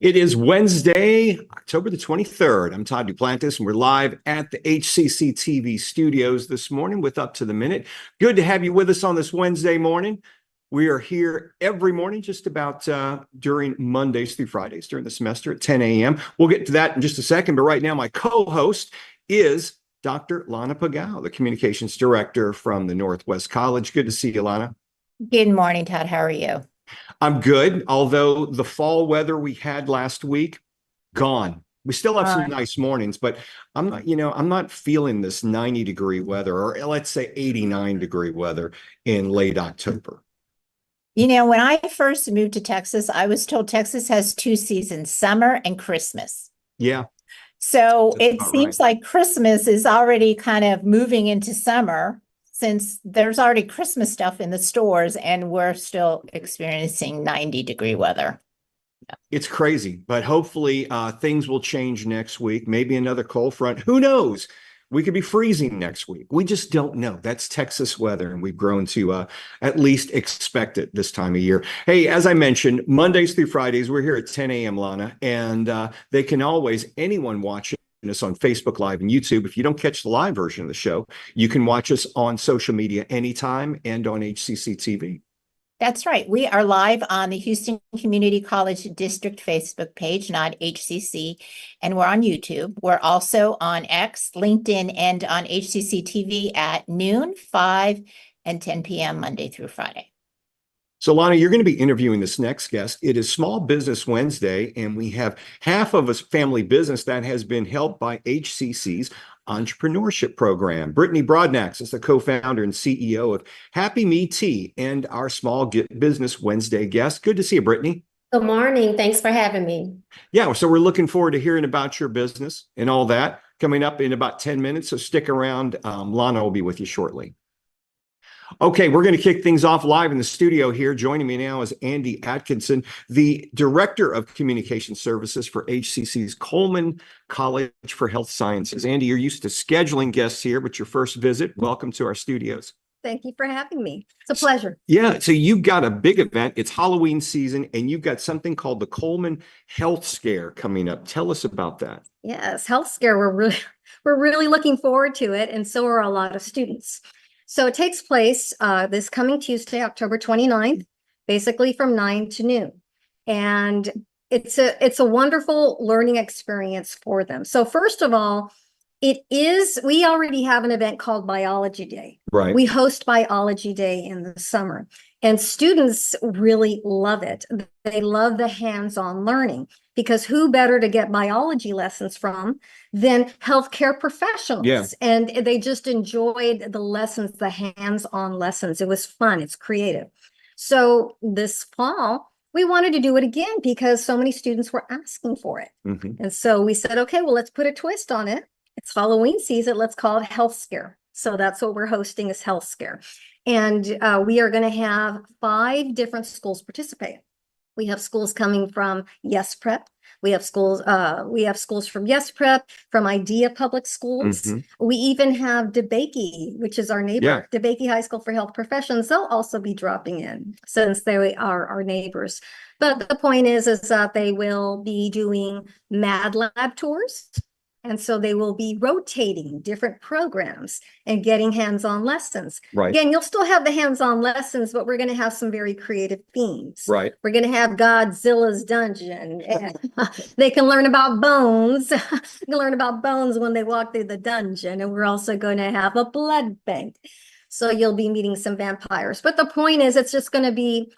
It is Wednesday, October the 23rd. I'm Todd Duplantis, and we're live at the HCC TV studios this morning with Up to the Minute. Good to have you with us on this Wednesday morning. We are here every morning, just about during Mondays through Fridays during the semester at 10 a.m. We'll get to that in just a second, but right now my co-host is Dr. Lana Pagao, the Communications Director from the Northwest College. Good to see you, Lana. Good morning, Todd. How are you? I'm good, although the fall weather we had last week, gone. We still have some nice mornings, but I'm not feeling this 90-degree weather, or let's say 89-degree weather in late October. You know, when I first moved to Texas, I was told Texas has two seasons, summer and Christmas. Yeah. So it seems like Christmas is already kind of moving into summer, since there's already Christmas stuff in the stores and we're still experiencing 90-degree weather. It's crazy, but hopefully things will change next week. Maybe another cold front. Who knows? We could be freezing next week. We just don't know. That's Texas weather, and we've grown to at least expect it this time of year. Hey, as I mentioned, Mondays through Fridays, we're here at 10 a.m., Lana, and they can always, anyone watching us on Facebook Live and YouTube. If you don't catch the live version of the show, you can watch us on social media anytime and on HCC TV. That's right. We are live on the Houston Community College District Facebook page, not HCC, and we're on YouTube. We're also on X, LinkedIn, and on HCC TV at noon, 5, and 10 p.m. Monday through Friday. So, Lana, you're going to be interviewing this next guest. It is Small Business Wednesday, and we have half of a family business that has been helped by HCC's Entrepreneurship Program. Britne Broadnax is the co-founder and CEO of Happy Me Tea and our Small Business Wednesday guest. Good to see you, Britne. Good morning. Thanks for having me. Yeah, so we're looking forward to hearing about your business and all that coming up in about 10 minutes. So stick around. Lana will be with you shortly. Okay, we're going to kick things off live in the studio here. Joining me now is Andi Atkinson, the Director of Communication Services for HCC's Coleman College for Health Sciences. Andi, you're used to scheduling guests here, but your first visit, welcome to our studios. Thank you for having me. It's a pleasure. Yeah, so you've got a big event. It's Halloween season, and you've got something called the Coleman HealthScare coming up. Tell us about that. Yes, HealthScare. We're really looking forward to it, and so are a lot of students. So it takes place this coming Tuesday, October 29th, basically from 9 to noon. And it's a wonderful learning experience for them. So first of all, we already have an event called Biology Day. Right. We host Biology Day in the summer, and students really love it. They love the hands-on learning, because who better to get biology lessons from than healthcare professionals? Yeah. And they just enjoyed the lessons, the hands-on lessons. It was fun. It's creative. So this fall, we wanted to do it again because so many students were asking for it. Mm-hmm. And so we said, okay, well, let's put a twist on it. It's Halloween season. Let's call it HealthScare. So that's what we're hosting, is HealthScare. And we are going to have 5 different schools participate. We have schools coming from Yes Prep. We have schools from Yes Prep, from Idea Public Schools. Mm-hmm. We even have DeBakey, which is our neighbor, Yeah. DeBakey High School for Health Professions. They'll also be dropping in, since they are our neighbors. But the point is that they will be doing Mad Lab tours. And so they will be rotating different programs and getting hands-on lessons. Right. Again, you'll still have the hands-on lessons, but we're going to have some very creative themes. Right. We're going to have Godzilla's dungeon. And they can learn about bones. They can learn about bones when they walk through the dungeon. And we're also going to have a blood bank. So you'll be meeting some vampires. But the point is, it's just going to be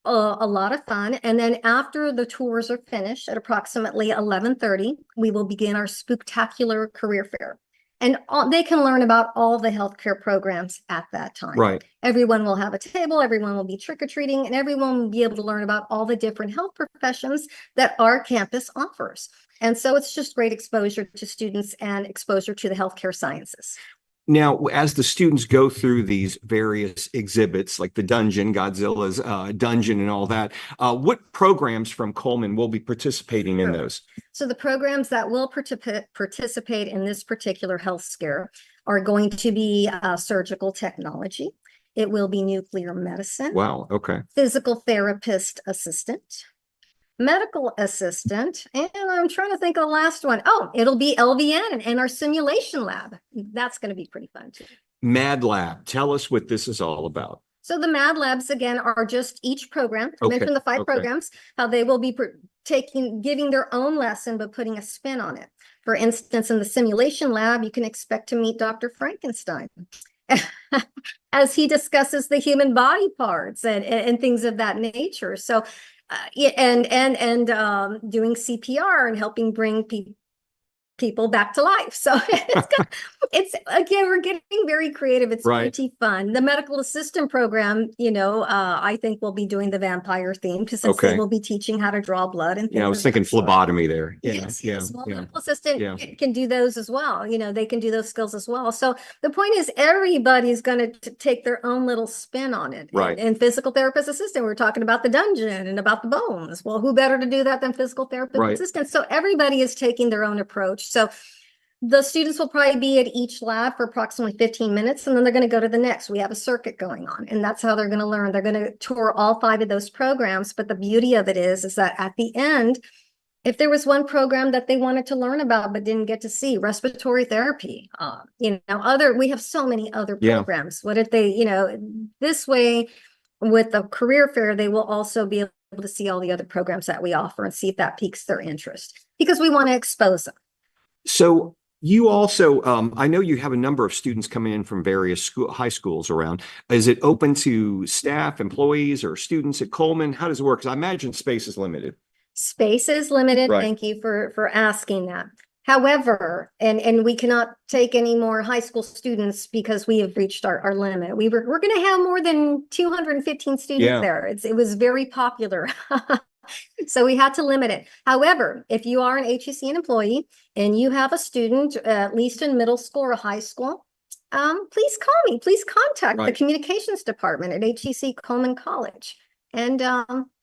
a lot of fun. And then after the tours are finished at approximately 11:30, we will begin our Spooktacular Career Fair. And they can learn about all the healthcare programs at that time. Right. Everyone will have a table, everyone will be trick-or-treating, and everyone will be able to learn about all the different health professions that our campus offers. And so it's just great exposure to students and exposure to the healthcare sciences. Now, as the students go through these various exhibits, like the dungeon, Godzilla's dungeon and all that, what programs from Coleman will be participating in those? So the programs that will participate in this particular HealthScare are going to be surgical technology. It will be nuclear medicine. Wow, okay. Physical therapist assistant, medical assistant, and I'm trying to think of the last one. Oh, it'll be LVN and our simulation lab. That's going to be pretty fun too. Mad Lab. Tell us what this is all about. So the Mad Labs, again, are just each program. I mentioned the 5 programs, how they will be giving their own lesson, but putting a spin on it. For instance, in the simulation lab, you can expect to meet Dr. Frankenstein as he discusses the human body parts and things of that nature. So, doing CPR and helping bring people back to life. So it's again, we're getting very creative. It's pretty fun. The medical assistant program, I think we'll be doing the vampire theme because they will be teaching how to draw blood and things. I was thinking phlebotomy there. Yes. Medical assistant can do those as well. They can do those skills as well. So the point is everybody's going to take their own little spin on it. Right. And physical therapist assistant, we're talking about the dungeon and about the bones. Well, who better to do that than physical therapist assistant? So everybody is taking their own approach. So the students will probably be at each lab for approximately 15 minutes, and then they're going to go to the next. We have a circuit going on, and that's how they're going to learn. They're going to tour all 5 of those programs. But the beauty of it is that at the end, if there was one program that they wanted to learn about but didn't get to see, respiratory therapy, we have so many other programs. What if they, this way with the career fair, they will also be able to see all the other programs that we offer and see if that piques their interest, because we want to expose them. So you also, I know you have a number of students coming in from various high schools around. Is it open to staff, employees, or students at Coleman? How does it work? Because I imagine space is limited. Space is limited. Thank you for asking that. However, and we cannot take any more high school students because we have reached our limit. We're going to have more than 215 students there. It was very popular. So we had to limit it. However, if you are an HCC employee and you have a student, at least in middle school or high school, please call me. Please contact the communications department at HCC Coleman College. And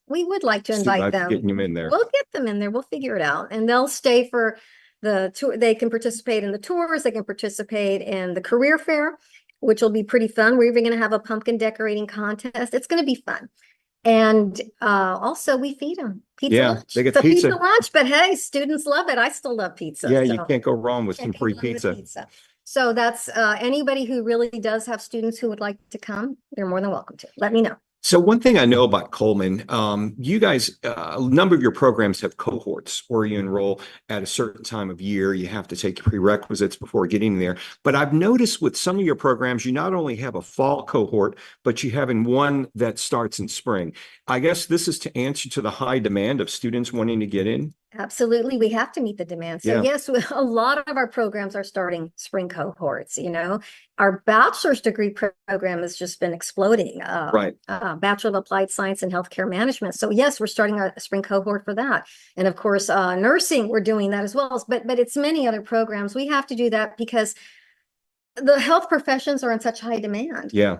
we would like to invite them. Getting them in there. We'll get them in there. We'll figure it out. And they'll stay for the tour. They can participate in the tours. They can participate in the career fair, which will be pretty fun. We're even going to have a pumpkin decorating contest. It's going to be fun. And also we feed them pizza lunch. They get it's pizza. A pizza lunch, but hey, students love it. I still love pizza. Yeah, so you can't go wrong with some free pizza. So that's anybody who really does have students who would like to come, they're more than welcome to. Let me know. So one thing I know about Coleman, you guys, a number of your programs have cohorts where you enroll at a certain time of year. You have to take prerequisites before getting there. But I've noticed with some of your programs, you not only have a fall cohort, but you have one that starts in spring. I guess this is to answer to the high demand of students wanting to get in. Absolutely. We have to meet the demand. So yes, a lot of our programs are starting spring cohorts. Our bachelor's degree program has just been exploding. Bachelor of Applied Science and Healthcare Management. So yes, we're starting our spring cohort for that. And of course, nursing, we're doing that as well. But it's many other programs. We have to do that because the health professions are in such high demand. Yeah.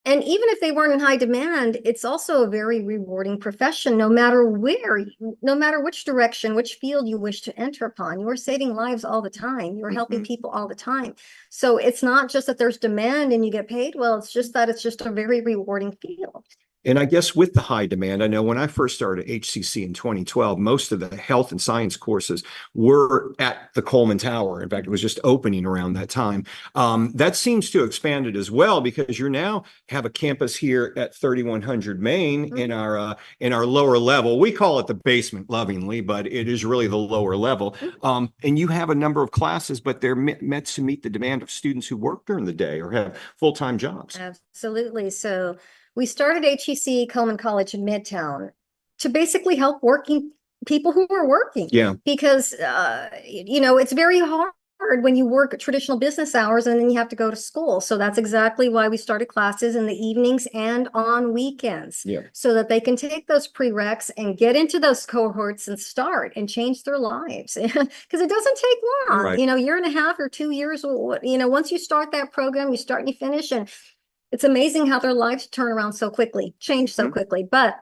And even if they weren't in high demand, it's also a very rewarding profession, no matter which direction, which field you wish to enter upon. You're saving lives all the time. You're helping people all the time. So it's not just that there's demand and you get paid well, it's just that it's just a very rewarding field. And I guess with the high demand, I know when I first started HCC in 2012, most of the health and science courses were at the Coleman Tower. In fact, it was just opening around that time. That seems to have expanded as well because you now have a campus here at 3100 Main in our lower level. We call it the basement lovingly, but it is really the lower level. And you have a number of classes, but they're meant to meet the demand of students who work during the day or have full-time jobs. Absolutely. So we started HCC Coleman College in Midtown to basically help working people who are working. Yeah. Because, it's very hard when you work traditional business hours and then you have to go to school. So that's exactly why we started classes in the evenings and on weekends. Yeah. So that they can take those prereqs and get into those cohorts and start and change their lives. Because it doesn't take long, Right. Year and a half or 2 years. Once you start that program, you start and you finish, and it's amazing how their lives turn around so quickly, change so quickly. But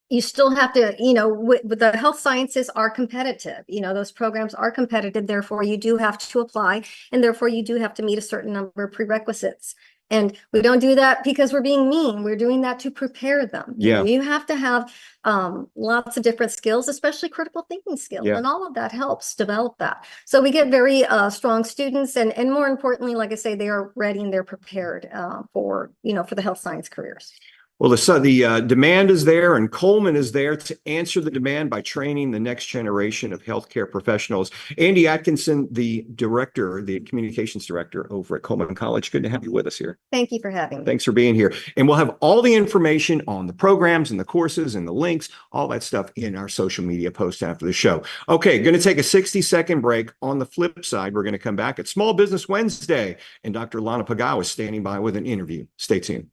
you still have to, with the health sciences are competitive. Those programs are competitive. Therefore, you do have to apply, and therefore you do have to meet a certain number of prerequisites. And we don't do that because we're being mean. We're doing that to prepare them. Yeah. You have to have lots of different skills, especially critical thinking skills. Yeah. And all of that helps develop that. So we get very strong students. And more importantly, like I say, they are ready and they're prepared for the health science careers. Well, the demand is there, and Coleman is there to answer the demand by training the next generation of healthcare professionals. Andi Atkinson, the director, the communications director over at Coleman College. Good to have you with us here. Thank you for having me. Thanks for being here. And we'll have all the information on the programs and the courses and the links, all that stuff in our social media post after the show. Okay, going to take a 60-second break. On the flip side, we're going to come back at Small Business Wednesday, and Dr. Lana Pagawa is standing by with an interview. Stay tuned.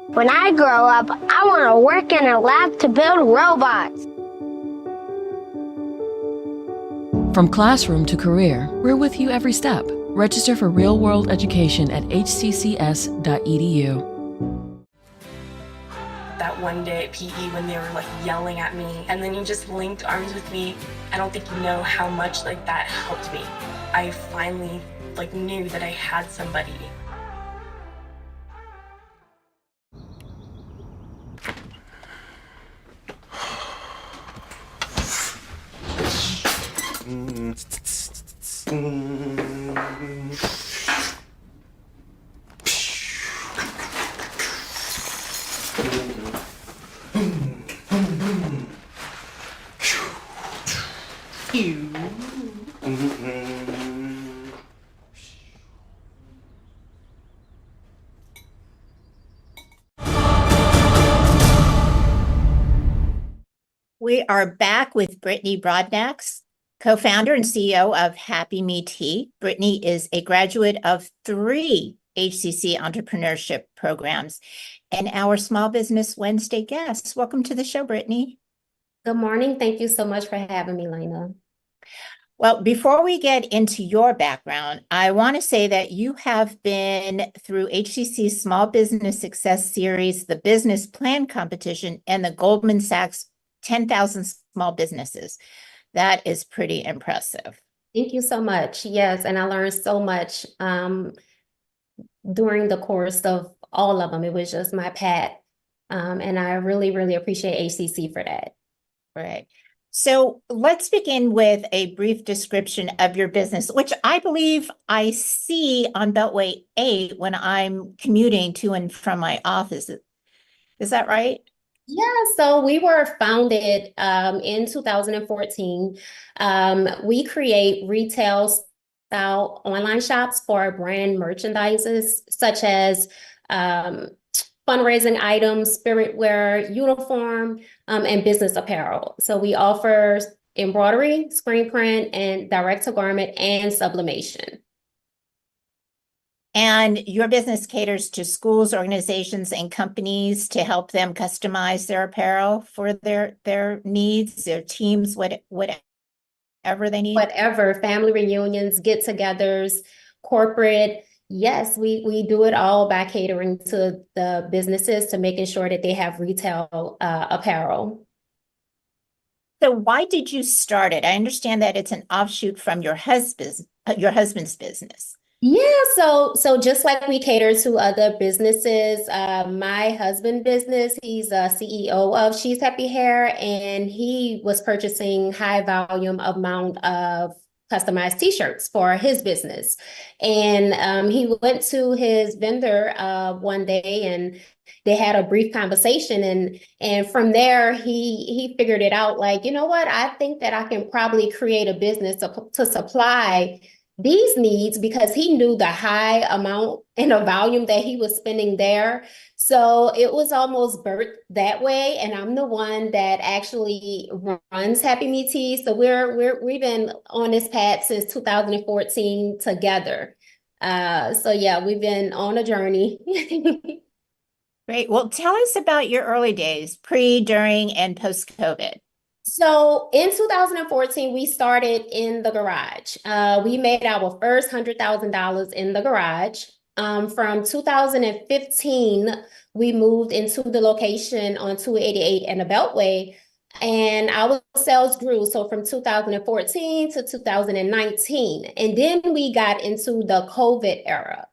When I grow up, I want to work in a lab to build robots. From classroom to career, we're with you every step. Register for real-world education at hccs.edu. That one day at PE when they were like yelling at me, and then you just linked arms with me. I don't think you know how much like that helped me. I finally like knew that I had somebody. We are back with Britne Broadnax, co-founder and CEO of Happy Me Tea. Britne is a graduate of 3 HCC Entrepreneurship Programs and our Small Business Wednesday guest. Welcome to the show, Britne. Good morning. Thank you so much for having me, Lena. Well, before we get into your background, I want to say that you have been through HCC's Small Business Success Series, the Business Plan Competition, and the Goldman Sachs 10,000 Small Businesses. That is pretty impressive. Thank you so much. Yes, and I learned so much during the course of all of them. It was just my path. And I really, really appreciate HCC for that. Right. So let's begin with a brief description of your business, which I believe I see on Beltway 8 when I'm commuting to and from my office. Is that right? Yeah, so we were founded in 2014. We create retail style online shops for brand merchandises, such as fundraising items, spirit wear, uniform, and business apparel. So we offer embroidery, screen print, and direct to garment and sublimation. And your business caters to schools, organizations, and companies to help them customize their apparel for their needs, their teams, whatever they need. Whatever, family reunions, get-togethers, corporate. Yes, we do it all by catering to the businesses to making sure that they have retail apparel. So why did you start it? I understand that it's an offshoot from your husband's business. Yeah, so just like we cater to other businesses, my husband's business, he's a CEO of She's Happy Hair, and he was purchasing high volume amount of customized t-shirts for his business. And he went to his vendor one day and they had a brief conversation, and from there he figured it out, like, you know what, I think that I can probably create a business to supply these needs, because he knew the high amount and the volume that he was spending there. So it was almost birthed that way. And I'm the one that actually runs Happy Me Tea. So we've been on this path since 2014 together. So yeah, we've been on a journey. Great. Well, tell us about your early days, pre, during, and post-COVID. So in 2014, we started in the garage. We made our first $100,000 in the garage. From 2015, we moved into the location on 288 and the Beltway. and our sales grew. So from 2014 to 2019, and then we got into the COVID era.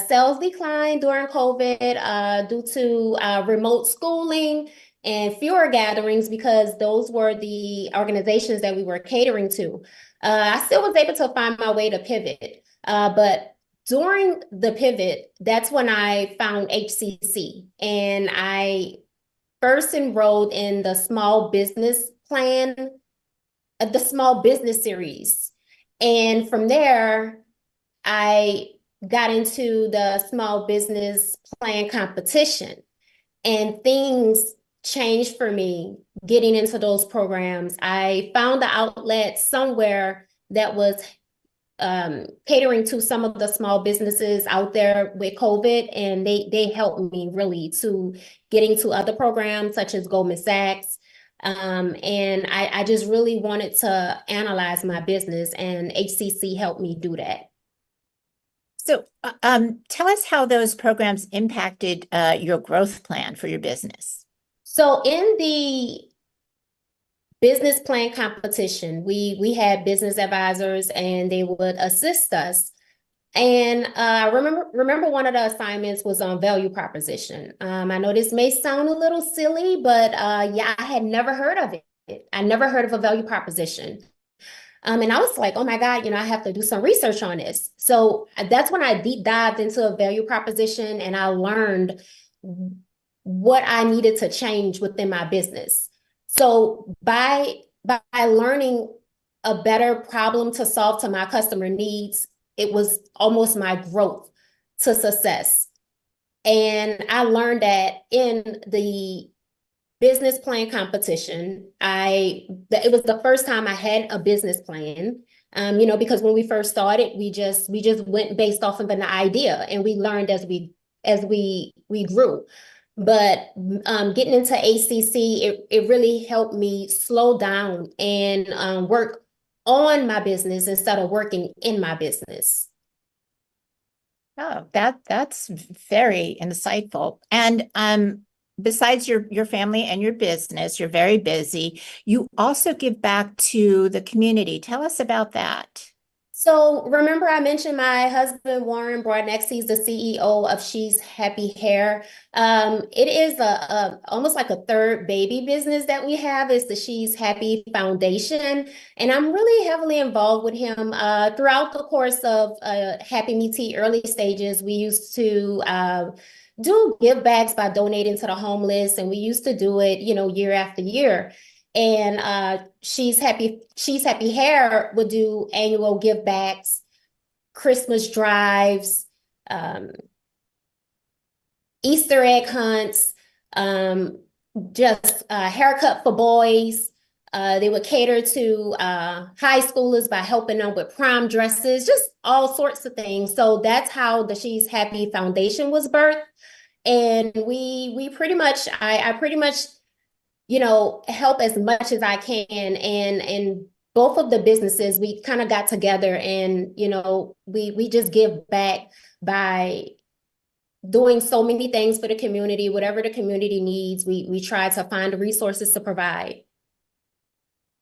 Sales declined during COVID due to remote schooling and fewer gatherings because those were the organizations that we were catering to. I still was able to find my way to pivot, but during the pivot, that's when I found HCC, and I first enrolled in the small business plan, the small business series. And from there, I got into the small business plan competition, and things changed for me getting into those programs. I found the outlet somewhere that was catering to some of the small businesses out there with COVID, and they helped me really to getting to other programs such as Goldman Sachs. And I just really wanted to analyze my business, and HCC helped me do that. So tell us how those programs impacted your growth plan for your business. So in the business plan competition, we had business advisors, and they would assist us. And remember one of the assignments was on value proposition. I know this may sound a little silly, but yeah, I had never heard of it. I never heard of a value proposition. And I was like, oh my God, I have to do some research on this. So that's when I deep dived into a value proposition, and I learned what I needed to change within my business. So by learning a better problem to solve to my customer needs, it was almost my growth to success. And I learned that in the business plan competition, it was the first time I had a business plan. Because when we first started, we just went based off of an idea, and we learned as we grew. But getting into HCC, it really helped me slow down and work on my business instead of working in my business. Oh, that's very insightful. And besides your family and your business, you're very busy. You also give back to the community. Tell us about that. So remember I mentioned my husband, Warren Broadnax, he's the CEO of She's Happy Hair. It is almost like a third baby business that we have. Is the She's Happy Foundation. And I'm really heavily involved with him throughout the course of Happy Me Tea early stages. We used to do give bags by donating to the homeless, and we used to do it, year after year. And She's Happy Hair would do annual give backs, Christmas drives, Easter egg hunts, just haircut for boys. They would cater to high schoolers by helping them with prom dresses, just all sorts of things. So that's how the She's Happy Foundation was birthed. And we pretty much, I pretty much, help as much as I can. And both of the businesses, we kind of got together, and, we just give back by doing so many things for the community. Whatever the community needs, we try to find the resources to provide.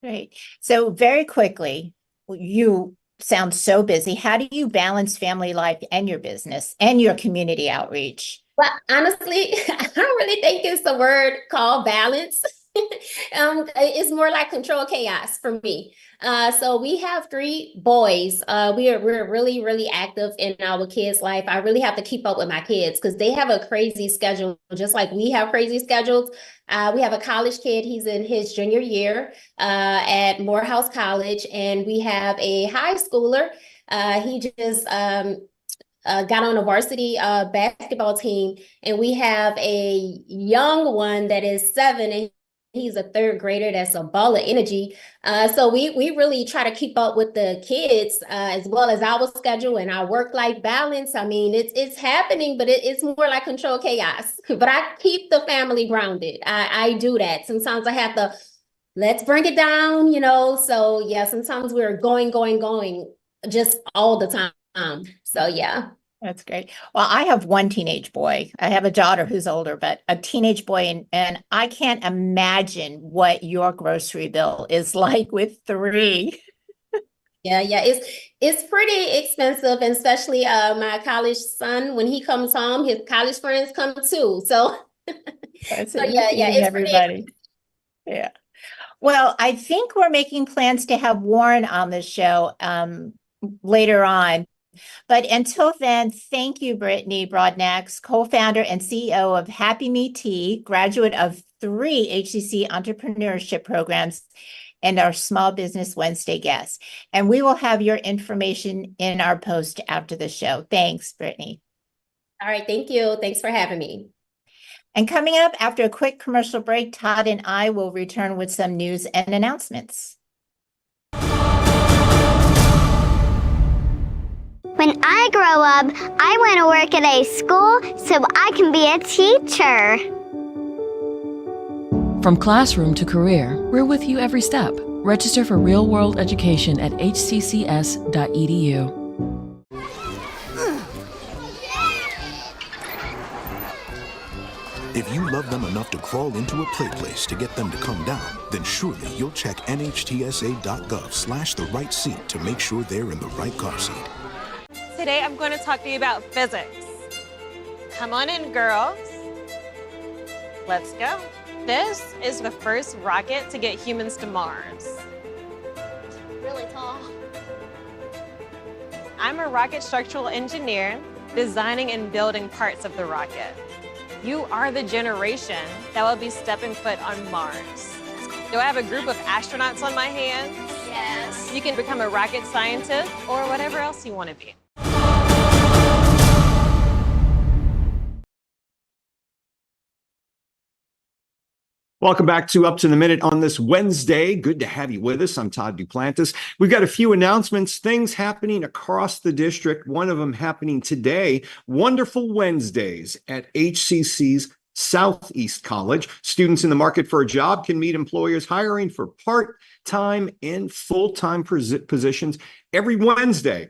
Great. So very quickly, you sound so busy. How do you balance family life and your business and your community outreach? Well, honestly, I don't really think it's a word called balance. It's more like control chaos for me. So we have 3 boys. We're really, really active in our kids' life. I really have to keep up with my kids because they have a crazy schedule, just like we have crazy schedules. We have a college kid. He's in his junior year at Morehouse College, and we have a high schooler. He just got on a varsity basketball team, and we have a young one that is 7, and he's a 3rd grader. That's a ball of energy. So we really try to keep up with the kids as well as our schedule and our work-life balance. I mean, it's happening, but it's more like control chaos. But I keep the family grounded. I do that. Sometimes I have to, let's bring it down, So yeah, sometimes we're going just all the time. So yeah. That's great. Well, I have one teenage boy. I have a daughter who's older, but a teenage boy, and I can't imagine what your grocery bill is like with three. Yeah, it's pretty expensive, and especially my college son, when he comes home, his college friends come too. So, So so you're yeah, feeding it's pretty. everybody. Yeah. Well, I think we're making plans to have Warren on the show later on. But until then, thank you, Britne Broadnax, co-founder and CEO of Happy Me Tea, graduate of 3 HCC Entrepreneurship Programs, and our Small Business Wednesday guest. And we will have your information in our post after the show. Thanks, Britne. All right, thank you. Thanks for having me. And coming up after a quick commercial break, Todd and I will return with some news and announcements. When I grow up, I want to work at a school so I can be a teacher. From classroom to career, we're with you every step. Register for real-world education at hccs.edu. If you love them enough to crawl into a play place to get them to come down, then surely you'll check nhtsa.gov/the right seat to make sure they're in the right car seat. Today I'm going to talk to you about physics. Come on in, girls. Let's go. This is the first rocket to get humans to Mars. Really tall. I'm a rocket structural engineer, designing and building parts of the rocket. You are the generation that will be stepping foot on Mars. Do I have a group of astronauts on my hands? Yes. You can become a rocket scientist or whatever else you want to be. Welcome back to Up to the Minute on this Wednesday. Good to have you with us. I'm Todd Duplantis. We've got a few announcements, things happening across the district. One of them happening today, Wonderful Wednesdays at HCC's Southeast College. Students in the market for a job can meet employers hiring for part-time and full-time positions every Wednesday.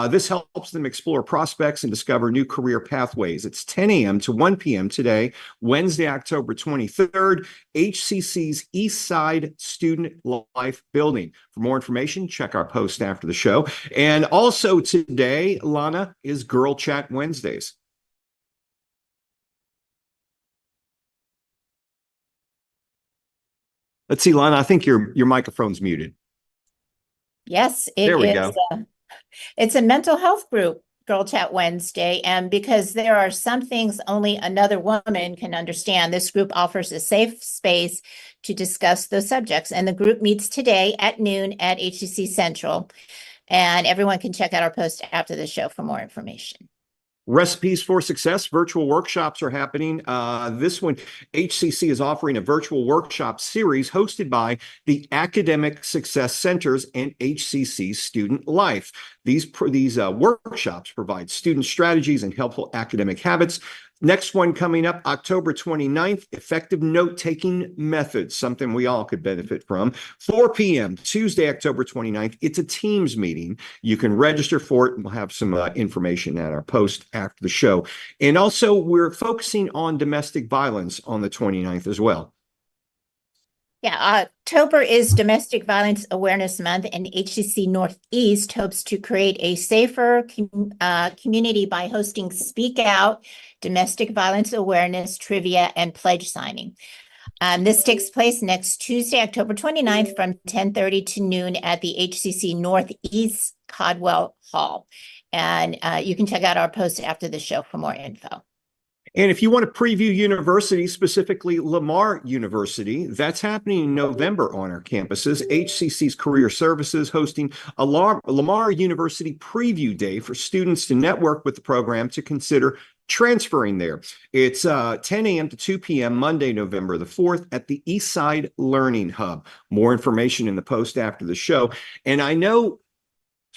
This helps them explore prospects and discover new career pathways. It's 10 a.m. to 1 p.m. today, Wednesday, October 23rd, HCC's East Side Student Life Building. For more information, check our post after the show. And also today, Lana, is Girl Chat Wednesdays. Let's see, Lana, I think your microphone's muted. Yes, it There we is. go. It's a mental health group, Girl Chat Wednesday, and because there are some things only another woman can understand, this group offers a safe space to discuss those subjects. And the group meets today at noon at HCC Central. And everyone can check out our post after the show for more information. Recipes for Success virtual workshops are happening. This one, HCC is offering a virtual workshop series hosted by the Academic Success Centers and HCC Student Life. These workshops provide student strategies and helpful academic habits. Next one coming up, October 29th, effective note-taking methods, something we all could benefit from. 4 p.m., Tuesday, October 29th. It's a Teams meeting. You can register for it, and we'll have some information at our post after the show. And also, we're focusing on domestic violence on the 29th as well. Yeah, October is Domestic Violence Awareness Month, and HCC Northeast hopes to create a safer community by hosting Speak Out, Domestic Violence Awareness, Trivia, and Pledge Signing. This takes place next Tuesday, October 29th from 10:30 to noon at the HCC Northeast Codwell Hall. And you can check out our post after the show for more info. And if you want to preview universities, specifically Lamar University, that's happening in November on our campuses. HCC's Career Services hosting a Lamar University Preview Day for students to network with the program to consider transferring there. It's 10 a.m. to 2 p.m. Monday, November the 4th at the Eastside Learning Hub. More information in the post after the show. And I know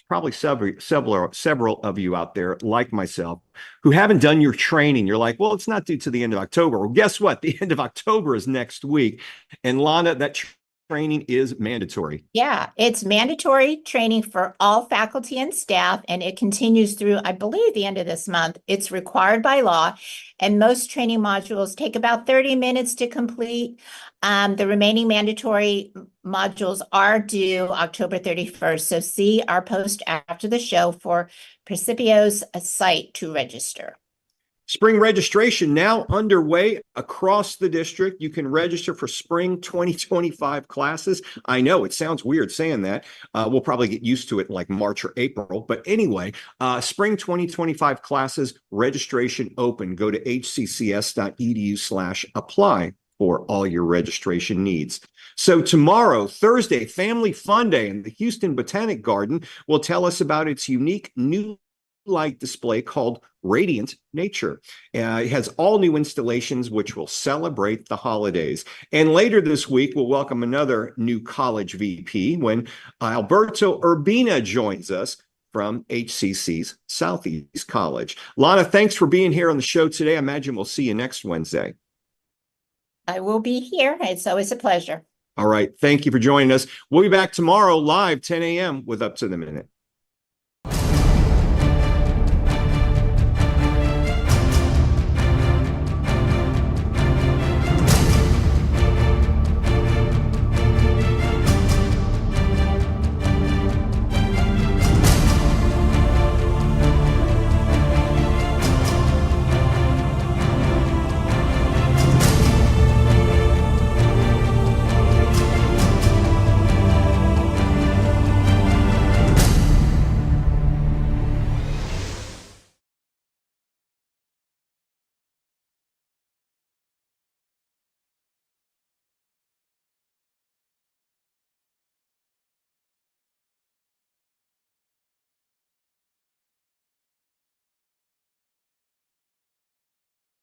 probably several of you out there, like myself, who haven't done your training. You're like, well, it's not due to the end of October. Well, guess what? The end of October is next week. And Lana, that training is mandatory. Yeah, it's mandatory training for all faculty and staff, and it continues through, I believe, the end of this month. It's required by law, and most training modules take about 30 minutes to complete. The remaining mandatory modules are due October 31st. So see our post after the show for Precipio's site to register. Spring registration now underway across the district. You can register for spring 2025 classes. I know it sounds weird saying that. We'll probably get used to it in like March or April. But anyway, spring 2025 classes, registration open. Go to hccs.edu/apply for all your registration needs. So tomorrow, Thursday, Family Fun Day in the Houston Botanic Garden will tell us about its unique new light display called Radiant Nature. It has all new installations which will celebrate the holidays. And later this week, we'll welcome another new college VP when Alberto Urbina joins us from HCC's Southeast College. Lana, thanks for being here on the show today. I imagine we'll see you next Wednesday. I will be here. It's always a pleasure. All right. Thank you for joining us. We'll be back tomorrow live 10 a.m. with Up to the Minute.